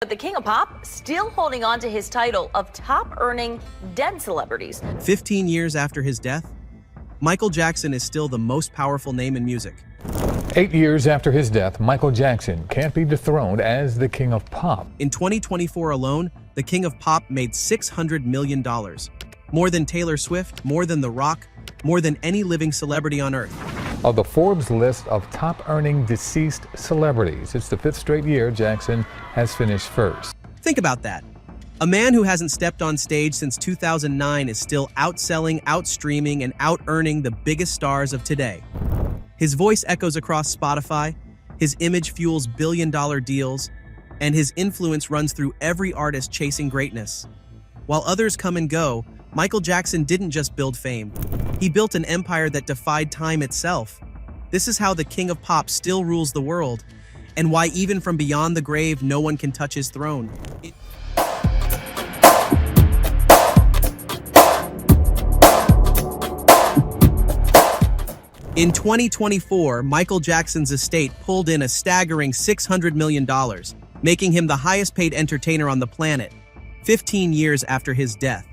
But the King of Pop still holding on to his title of top-earning dead celebrities. 15 years after his death, Michael Jackson is still the most powerful name in music. 8 years after his death, Michael Jackson can't be dethroned as the King of Pop. In 2024 alone, the King of Pop made $600 million. More than Taylor Swift, more than The Rock, more than any living celebrity on Earth. Of the Forbes list of top-earning deceased celebrities, it's the 5th straight year Jackson has finished first. Think about that. A man who hasn't stepped on stage since 2009 is still outselling, outstreaming, and out-earning the biggest stars of today. His voice echoes across Spotify, his image fuels billion-dollar deals, and his influence runs through every artist chasing greatness. While others come and go, Michael Jackson didn't just build fame. He built an empire that defied time itself. This is how the King of Pop still rules the world, and why even from beyond the grave, no one can touch his throne. In 2024, Michael Jackson's estate pulled in a staggering $600 million, making him the highest-paid entertainer on the planet, 15 years after his death.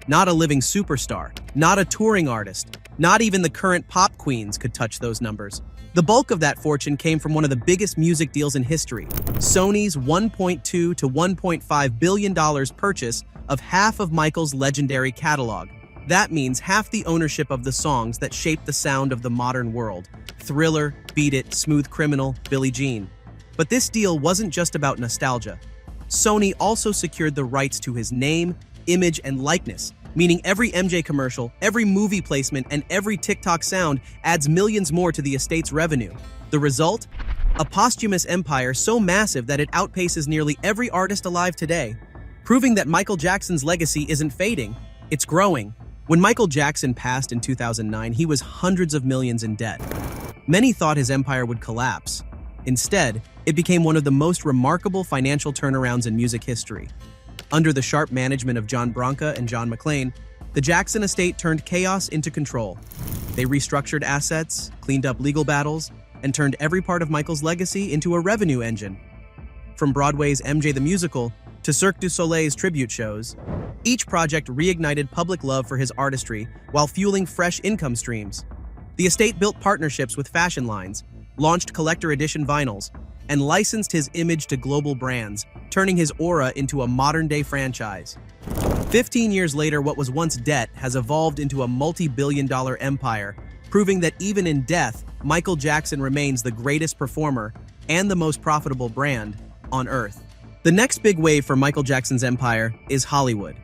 Not a living superstar, not a touring artist, not even the current pop queens could touch those numbers. The bulk of that fortune came from one of the biggest music deals in history, Sony's $1.2 to $1.5 billion purchase of half of Michael's legendary catalog. That means half the ownership of the songs that shaped the sound of the modern world. Thriller, Beat It, Smooth Criminal, Billie Jean. But this deal wasn't just about nostalgia. Sony also secured the rights to his name, image, and likeness, meaning every MJ commercial, every movie placement, and every TikTok sound adds millions more to the estate's revenue. The result? A posthumous empire so massive that it outpaces nearly every artist alive today, proving that Michael Jackson's legacy isn't fading, it's growing. When Michael Jackson passed in 2009, he was hundreds of millions in debt. Many thought his empire would collapse. Instead, it became one of the most remarkable financial turnarounds in music history. Under the sharp management of John Branca and John McClane, the Jackson estate turned chaos into control. They restructured assets, cleaned up legal battles, and turned every part of Michael's legacy into a revenue engine. From Broadway's MJ the Musical to Cirque du Soleil's tribute shows, each project reignited public love for his artistry while fueling fresh income streams. The estate built partnerships with fashion lines, launched collector edition vinyls, and licensed his image to global brands, turning his aura into a modern-day franchise. 15 years later, what was once debt has evolved into a multi-billion-dollar empire, proving that even in death, Michael Jackson remains the greatest performer and the most profitable brand on Earth. The next big wave for Michael Jackson's empire is Hollywood.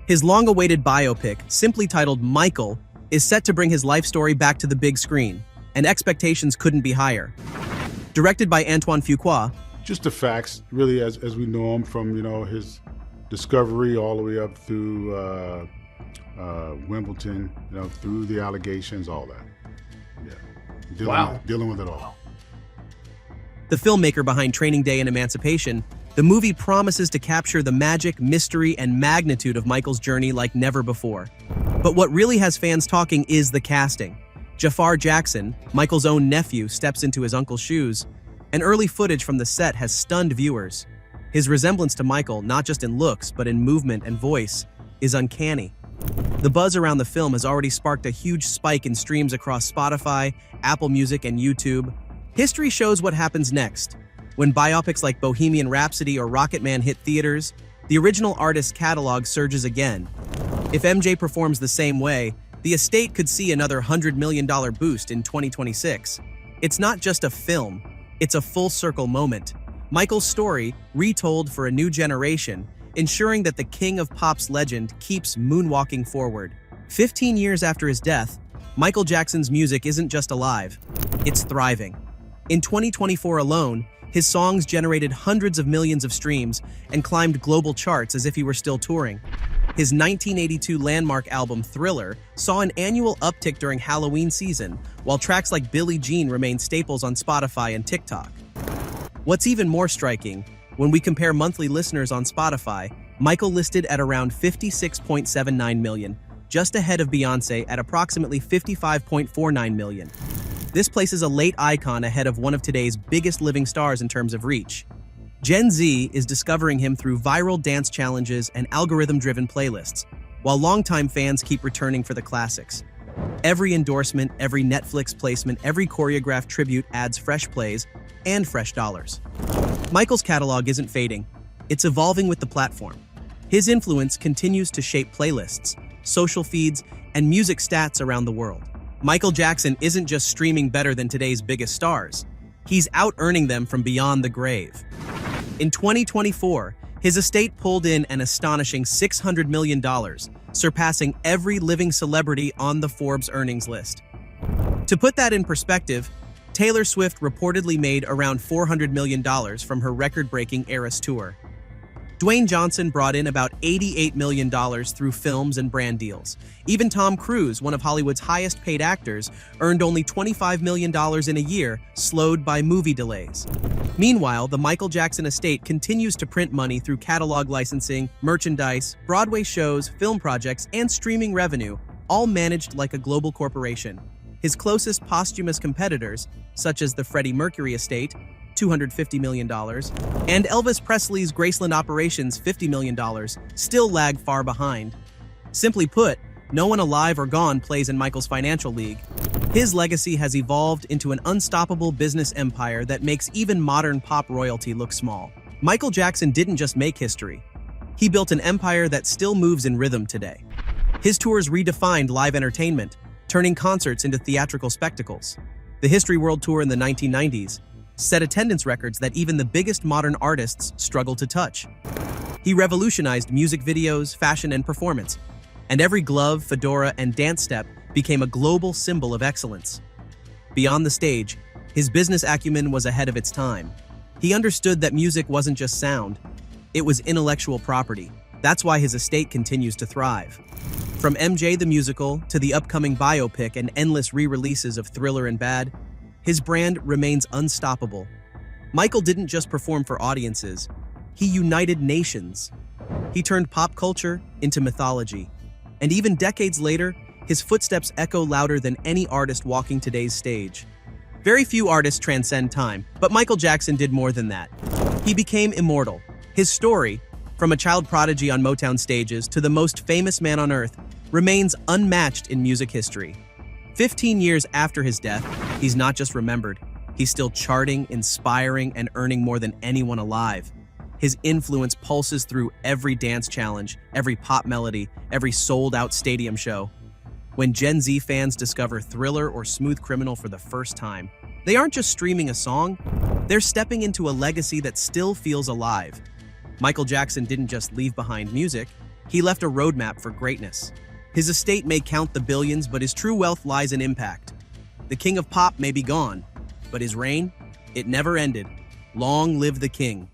His long-awaited biopic, simply titled Michael, is set to bring his life story back to the big screen, and expectations couldn't be higher. Directed by Antoine Fuqua. Just the facts, really, as we know him from, his discovery all the way up through Wimbledon, through the allegations, all that. Yeah. Dealing with it all. The filmmaker behind Training Day and Emancipation, the movie promises to capture the magic, mystery, and magnitude of Michael's journey like never before. But what really has fans talking is the casting. Jafar Jackson, Michael's own nephew, steps into his uncle's shoes, and early footage from the set has stunned viewers. His resemblance to Michael, not just in looks, but in movement and voice, is uncanny. The buzz around the film has already sparked a huge spike in streams across Spotify, Apple Music, and YouTube. History shows what happens next. When biopics like Bohemian Rhapsody or Rocketman hit theaters, the original artist's catalog surges again. If MJ performs the same way, the estate could see another $100 million boost in 2026. It's not just a film, it's a full-circle moment. Michael's story, retold for a new generation, ensuring that the King of Pop's legend keeps moonwalking forward. 15 years after his death, Michael Jackson's music isn't just alive, it's thriving. In 2024 alone, his songs generated hundreds of millions of streams and climbed global charts as if he were still touring. His 1982 landmark album Thriller saw an annual uptick during Halloween season, while tracks like Billie Jean remain staples on Spotify and TikTok. What's even more striking, when we compare monthly listeners on Spotify, Michael listed at around 56.79 million, just ahead of Beyoncé at approximately 55.49 million. This places a late icon ahead of one of today's biggest living stars in terms of reach. Gen Z is discovering him through viral dance challenges and algorithm-driven playlists, while longtime fans keep returning for the classics. Every endorsement, every Netflix placement, every choreographed tribute adds fresh plays and fresh dollars. Michael's catalog isn't fading, it's evolving with the platform. His influence continues to shape playlists, social feeds, and music stats around the world. Michael Jackson isn't just streaming better than today's biggest stars, he's out-earning them from beyond the grave. In 2024, his estate pulled in an astonishing $600 million, surpassing every living celebrity on the Forbes earnings list. To put that in perspective, Taylor Swift reportedly made around $400 million from her record-breaking Eras tour. Dwayne Johnson brought in about $88 million through films and brand deals. Even Tom Cruise, one of Hollywood's highest-paid actors, earned only $25 million in a year, slowed by movie delays. Meanwhile, the Michael Jackson estate continues to print money through catalog licensing, merchandise, Broadway shows, film projects, and streaming revenue, all managed like a global corporation. His closest posthumous competitors, such as the Freddie Mercury estate, $250 million, and Elvis Presley's Graceland operations, $50 million, still lag far behind. Simply put, no one alive or gone plays in Michael's financial league. His legacy has evolved into an unstoppable business empire that makes even modern pop royalty look small. Michael Jackson didn't just make history. He built an empire that still moves in rhythm today. His tours redefined live entertainment, turning concerts into theatrical spectacles. The History World Tour in the 1990s set attendance records that even the biggest modern artists struggle to touch. He revolutionized music videos, fashion, and performance, and every glove, fedora, and dance step became a global symbol of excellence. Beyond the stage, his business acumen was ahead of its time. He understood that music wasn't just sound, it was intellectual property. That's why his estate continues to thrive. From MJ the Musical to the upcoming biopic and endless re-releases of Thriller and Bad, his brand remains unstoppable. Michael didn't just perform for audiences, he united nations. He turned pop culture into mythology. And even decades later, his footsteps echo louder than any artist walking today's stage. Very few artists transcend time, but Michael Jackson did more than that. He became immortal. His story, from a child prodigy on Motown stages to the most famous man on earth, remains unmatched in music history. 15 years after his death, he's not just remembered, he's still charting, inspiring, and earning more than anyone alive. His influence pulses through every dance challenge, every pop melody, every sold-out stadium show. When Gen Z fans discover Thriller or Smooth Criminal for the first time, they aren't just streaming a song, they're stepping into a legacy that still feels alive. Michael Jackson didn't just leave behind music, he left a roadmap for greatness. His estate may count the billions, but his true wealth lies in impact. The king of pop may be gone, but his reign, it never ended. Long live the king.